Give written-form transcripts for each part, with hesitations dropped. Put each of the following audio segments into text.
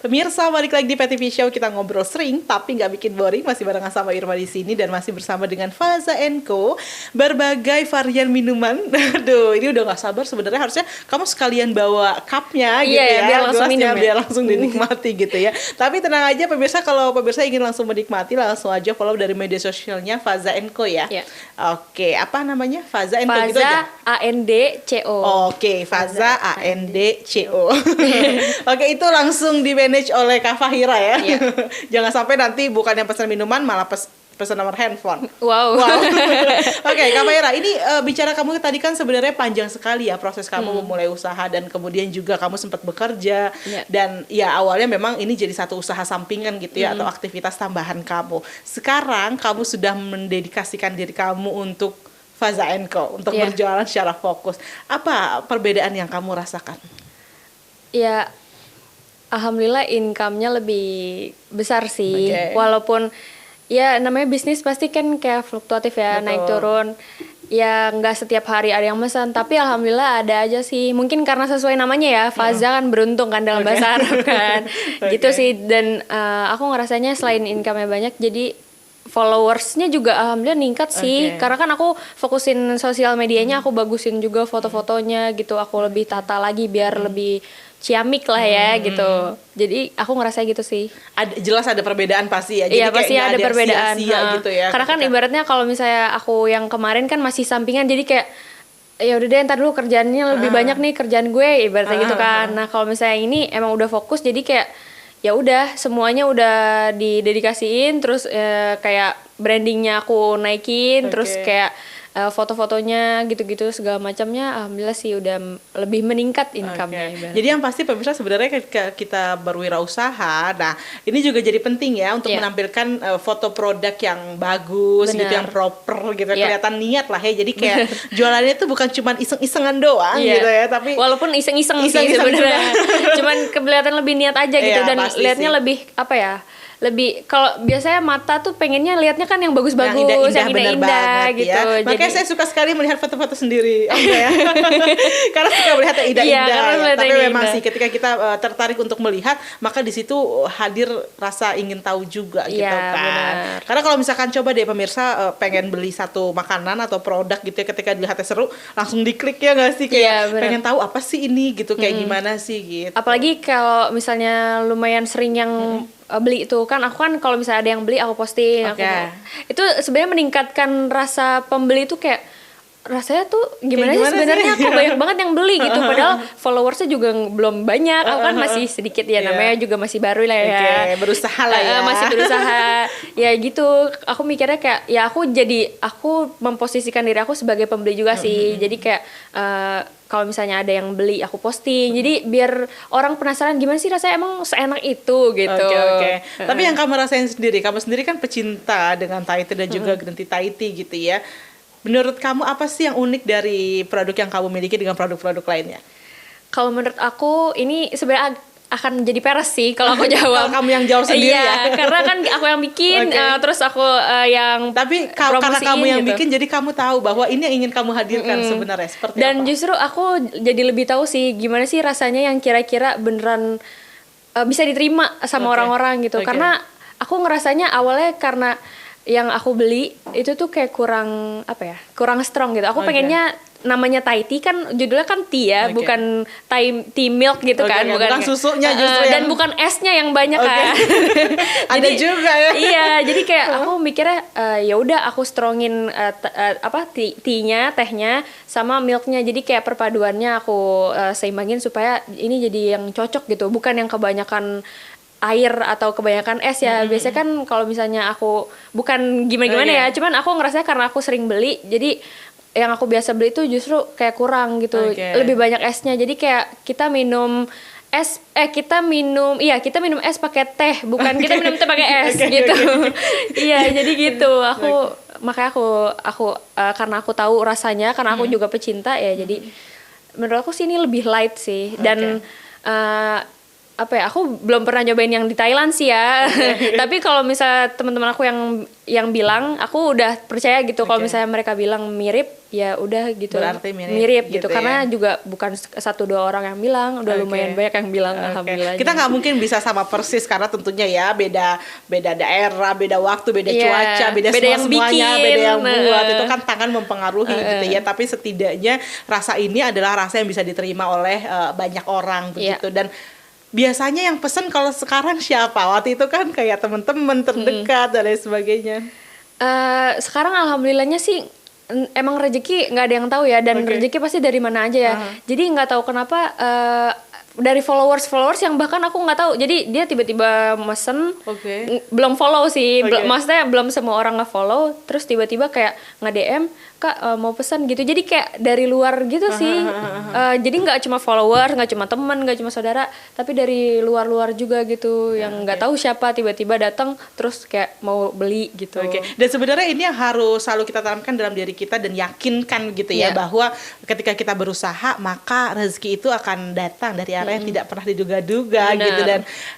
Pemirsa, balik lagi di PTV Show. Kita ngobrol sering tapi nggak bikin boring. Masih barengan sama Irma di sini dan masih bersama dengan Faza & Co. Berbagai varian minuman. Aduh, ini udah nggak sabar sebenarnya. Harusnya kamu sekalian bawa cupnya gitu ya, biar langsung minum ya. Biar langsung dinikmati gitu ya. Tapi tenang aja pemirsa, kalau pemirsa ingin langsung menikmati, langsung aja follow dari media sosialnya Faza & Co ya. Oke, apa namanya? Faza & Co gitu aja. ANDCO. Oke, Faza ANDCO. Oke, itu langsung di manage oleh Kak Fahira ya. Jangan sampai nanti bukannya pesan minuman malah pesan nomor handphone. Wow. Oke, Kak Fahira, ini bicara kamu tadi kan sebenarnya panjang sekali ya proses kamu memulai usaha, dan kemudian juga kamu sempat bekerja dan ya awalnya memang ini jadi satu usaha sampingan gitu ya, atau aktivitas tambahan kamu. Sekarang kamu sudah mendedikasikan diri kamu untuk Faza & Co, untuk berjualan secara fokus. Apa perbedaan yang kamu rasakan? Ya, alhamdulillah income-nya lebih besar sih. Walaupun ya namanya bisnis pasti kan kayak fluktuatif ya. Betul. Naik turun. Ya nggak setiap hari ada yang pesan, tapi alhamdulillah ada aja sih. Mungkin karena sesuai namanya ya, Faza kan beruntung kan dalam bahasa Arab kan. Gitu sih. Dan aku ngerasanya selain income-nya banyak, jadi followersnya juga alhamdulillah ningkat sih. Karena kan aku fokusin sosial medianya, aku bagusin juga foto-fotonya gitu. Aku lebih tata lagi biar lebih ciamik lah ya gitu. Jadi aku ngerasa gitu sih. Jelas ada perbedaan pasti ya. Jadi iya, pasti ada perbedaan gitu ya. Karena kan ibaratnya kalau misalnya aku yang kemarin kan masih sampingan, jadi kayak ya udah deh ntar dulu kerjaannya lebih banyak nih, kerjaan gue ibaratnya gitu kan. Nah kalau misalnya ini emang udah fokus, jadi kayak ya udah semuanya udah didedikasiin, terus kayak brandingnya aku naikin, terus kayak foto-fotonya gitu-gitu segala macamnya, alhamdulillah sih udah lebih meningkat income-nya. Jadi yang pasti pemirsa sebenarnya ketika kita berwirausaha, nah ini juga jadi penting ya untuk menampilkan foto produk yang bagus. Bener. Gitu, yang proper gitu, kelihatan niat lah ya. Jadi kayak jualannya tuh bukan cuma iseng-isengan doang gitu ya, tapi walaupun iseng-iseng sih sebenarnya, cuman kelihatan lebih niat aja gitu, dan lihatnya lebih apa ya? Lebih, kalau biasanya mata tuh pengennya lihatnya kan yang bagus-bagus, yang indah-indah gitu. Ya. Makanya saya suka sekali melihat foto-foto sendiri, ya. Karena suka melihat yang indah-indah. Ya. Tapi memang sih ketika kita tertarik untuk melihat, maka di situ hadir rasa ingin tahu juga gitu kan. Benar. Karena kalau misalkan coba deh pemirsa pengen beli satu makanan atau produk gitu ya, ketika dilihatnya seru, langsung diklik ya nggak sih, kayak pengen tahu apa sih ini gitu, kayak gimana sih gitu. Apalagi kalau misalnya lumayan sering yang beli itu kan, aku kan kalau misalnya ada yang beli aku posting, itu sebenarnya meningkatkan rasa pembeli itu, kayak rasanya tuh gimana sih sebenarnya aku banyak banget yang beli gitu, padahal followersnya juga belum banyak, aku kan masih sedikit ya, namanya juga masih baru lah ya, berusaha lah ya, masih berusaha ya gitu. Aku mikirnya kayak ya aku memposisikan diri aku sebagai pembeli juga sih, jadi kayak kalau misalnya ada yang beli aku posting, jadi biar orang penasaran gimana sih rasanya, emang seenak itu gitu. Tapi yang kamu rasain sendiri, kamu sendiri kan pecinta dengan Thai tea dan juga green tea Thai tea gitu ya. Menurut kamu apa sih yang unik dari produk yang kamu miliki dengan produk-produk lainnya? Kalau menurut aku ini sebenarnya akan jadi peres sih kalau aku jawab. Kalau kamu yang jawab sendiri ya. Karena kan aku yang bikin, terus aku yang tapi karena kamu yang bikin, jadi kamu tahu bahwa ini yang ingin kamu hadirkan sebenarnya seperti dan apa? Justru aku jadi lebih tahu sih gimana sih rasanya yang kira-kira beneran bisa diterima sama orang-orang gitu. Karena aku ngerasanya awalnya karena yang aku beli itu tuh kayak kurang strong gitu. Aku pengennya namanya Thai tea kan judulnya kan tea ya, bukan tea milk gitu kan, bukan susunya justru dan bukan esnya yang banyak kan. Ada juga ya. Iya, jadi kayak aku mikirnya ya udah aku strongin tehnya sama milknya, jadi kayak perpaduannya aku seimbangin supaya ini jadi yang cocok gitu, bukan yang kebanyakan air atau kebanyakan es ya. Biasanya kan kalau misalnya aku bukan gimana-gimana ya, cuman aku ngerasa karena aku sering beli, jadi yang aku biasa beli itu justru kayak kurang gitu, lebih banyak esnya. Jadi kayak kita minum es, kita minum es pakai teh, bukan kita minum teh pakai es gitu. Iya, jadi gitu. Makanya aku karena aku tahu rasanya, karena aku juga pecinta ya, jadi menurut aku sih ini lebih light sih. Dan apa ya, aku belum pernah nyobain yang di Thailand sih ya. Tapi kalau misalnya teman-teman aku yang bilang, aku udah percaya gitu. Kalau misalnya mereka bilang mirip, ya udah gitu. Berarti mirip gitu. Karena juga bukan 1-2 orang yang bilang, udah lumayan banyak yang bilang. Alhamdulillah. Kita nggak mungkin bisa sama persis karena tentunya ya beda daerah, beda waktu, beda cuaca, beda semuanya, beda yang buat. Itu kan tangan mempengaruhi gitu ya. Tapi setidaknya rasa ini adalah rasa yang bisa diterima oleh banyak orang begitu. Dan biasanya yang pesen kalau sekarang siapa? Waktu itu kan kayak teman-teman terdekat dan lain sebagainya. Sekarang alhamdulillahnya sih emang rezeki nggak ada yang tahu ya, dan rezeki pasti dari mana aja ya. Jadi nggak tahu kenapa dari followers yang bahkan aku nggak tahu. Jadi dia tiba-tiba mesen, belum follow sih, maksudnya belum semua orang nge-follow, terus tiba-tiba kayak nge-DM, Kak mau pesan gitu. Jadi kayak dari luar gitu sih. Jadi nggak cuma follower, nggak cuma teman, nggak cuma saudara, tapi dari luar juga gitu, yang nggak tahu siapa tiba-tiba datang terus kayak mau beli gitu. Dan sebenarnya ini yang harus selalu kita tanamkan dalam diri kita dan yakinkan gitu ya, bahwa ketika kita berusaha maka rezeki itu akan datang dari arah yang tidak pernah diduga-duga gitu.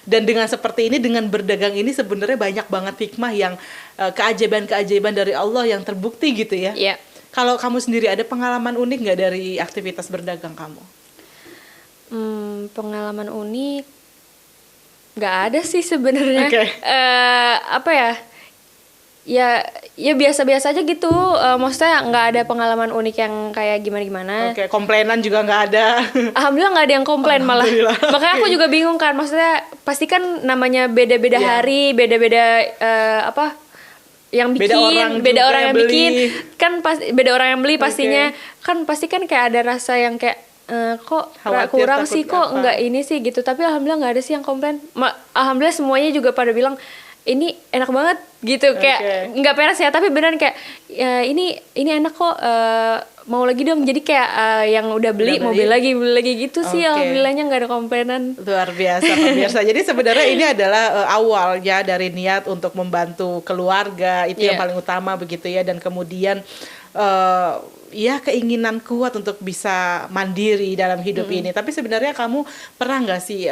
Dan dengan seperti ini, dengan berdagang ini sebenarnya banyak banget hikmah yang keajaiban dari Allah yang terbukti gitu ya. Kalau kamu sendiri ada pengalaman unik nggak dari aktivitas berdagang kamu? Pengalaman unik nggak ada sih sebenarnya. Apa ya? Ya biasa-biasa aja gitu. Maksudnya nggak ada pengalaman unik yang kayak gimana-gimana. Komplainan juga nggak ada. Alhamdulillah nggak ada yang komplain malah. Makanya aku juga bingung kan. Maksudnya pasti kan namanya beda-beda hari, beda-beda yang bikin, beda orang yang bikin, kan beda orang yang beli pastinya. Kan pasti kan kayak ada rasa yang kayak kok kurang sih, kok nggak ini sih gitu. Tapi alhamdulillah nggak ada sih yang komplain. Alhamdulillah semuanya juga pada bilang ini enak banget gitu, kayak nggak peres ya, tapi beneran kayak ini enak kok, mau lagi dong. Jadi kayak yang udah beli mau beli lagi gitu sih. Alhamdulillahnya nggak ada komplainan. Luar biasa pemirsa. Jadi sebenarnya ini adalah awalnya dari niat untuk membantu keluarga, itu yang paling utama begitu ya. Dan kemudian ya keinginan kuat untuk bisa mandiri dalam hidup ini. Tapi sebenarnya kamu pernah nggak sih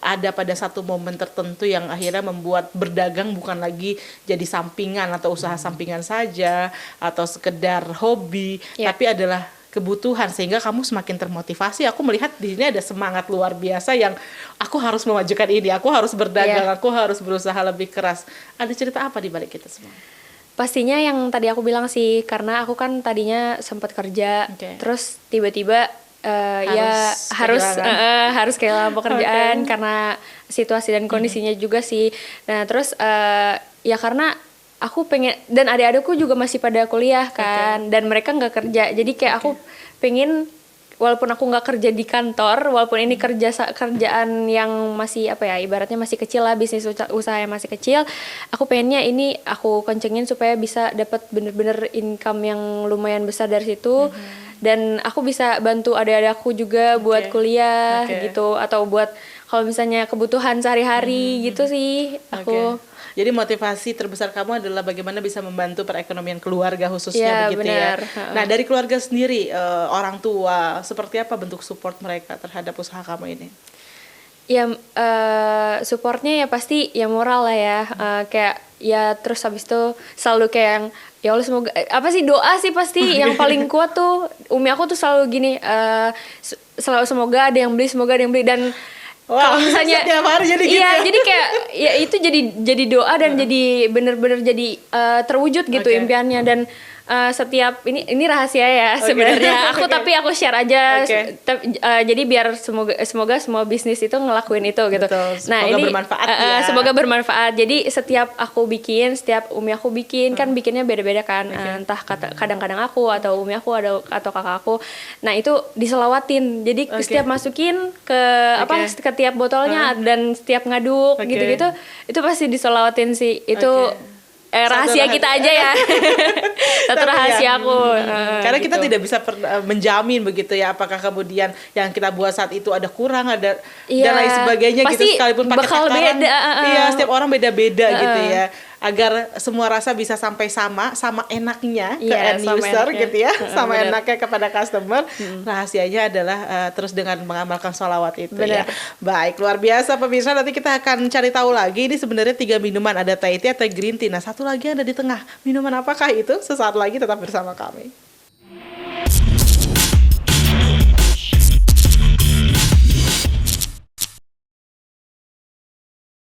ada pada satu momen tertentu yang akhirnya membuat berdagang bukan lagi jadi sampingan atau usaha sampingan saja atau sekedar hobi, tapi adalah kebutuhan, sehingga kamu semakin termotivasi. Aku melihat di sini ada semangat luar biasa yang aku harus memajukan ini, aku harus berdagang, aku harus berusaha lebih keras. Ada cerita apa di balik itu semua? Pastinya yang tadi aku bilang sih, karena aku kan tadinya sempat kerja, terus tiba-tiba harus kehilangan pekerjaan karena situasi dan kondisinya juga sih. Nah terus ya karena aku pengen, dan adik-adikku juga masih pada kuliah kan, dan mereka nggak kerja, jadi kayak aku pengen, walaupun aku nggak kerja di kantor, walaupun ini kerjaan yang masih ibaratnya masih kecil lah, bisnis usaha yang masih kecil, aku pengennya ini aku kencengin supaya bisa dapat bener-bener income yang lumayan besar dari situ. Dan aku bisa bantu adik-adikku juga buat kuliah gitu, atau buat kalau misalnya kebutuhan sehari-hari gitu sih aku. Jadi motivasi terbesar kamu adalah bagaimana bisa membantu perekonomian keluarga khususnya begitu benar. Nah dari keluarga sendiri, orang tua, seperti apa bentuk support mereka terhadap usaha kamu ini? Ya supportnya ya pasti ya moral lah ya, kayak ya terus habis itu selalu kayak yang ya Allah semoga doa sih pasti yang paling kuat tuh. Umi aku tuh selalu gini, selalu semoga ada yang beli dan kalau misalnya setiap hari jadi gitu jadi kayak ya itu jadi doa dan jadi bener-bener jadi terwujud gitu impiannya. Dan setiap ini rahasia ya sebenarnya aku tapi aku share aja jadi biar semoga semua bisnis itu ngelakuin itu gitu. Nah semoga bermanfaat semoga bermanfaat. Jadi setiap aku bikin, setiap umi aku bikin kan bikinnya beda-beda kan, entah kadang-kadang aku atau umi aku atau kakak aku. Nah itu diselawatin, jadi setiap masukin ke ke tiap botolnya dan setiap ngaduk gitu-gitu itu pasti diselawatin sih. Itu rahasia kita aja ya. Satu rahasia aku. Karena kita tidak bisa menjamin begitu ya, apakah kemudian yang kita buat saat itu ada kurang, ada dan lain sebagainya gitu, sekalipun pakai takaran. Iya, setiap orang beda-beda gitu ya. agar semua rasa bisa sampai sama enaknya ke end user gitu ya, sama enaknya kepada customer. Rahasianya adalah terus dengan mengamalkan sholawat itu ya. Baik, luar biasa pemirsa, nanti kita akan cari tahu lagi. Ini sebenarnya 3 minuman, ada Thai tea, ada green tea. Nah, satu lagi ada di tengah. Minuman apakah itu? Sesaat lagi tetap bersama kami.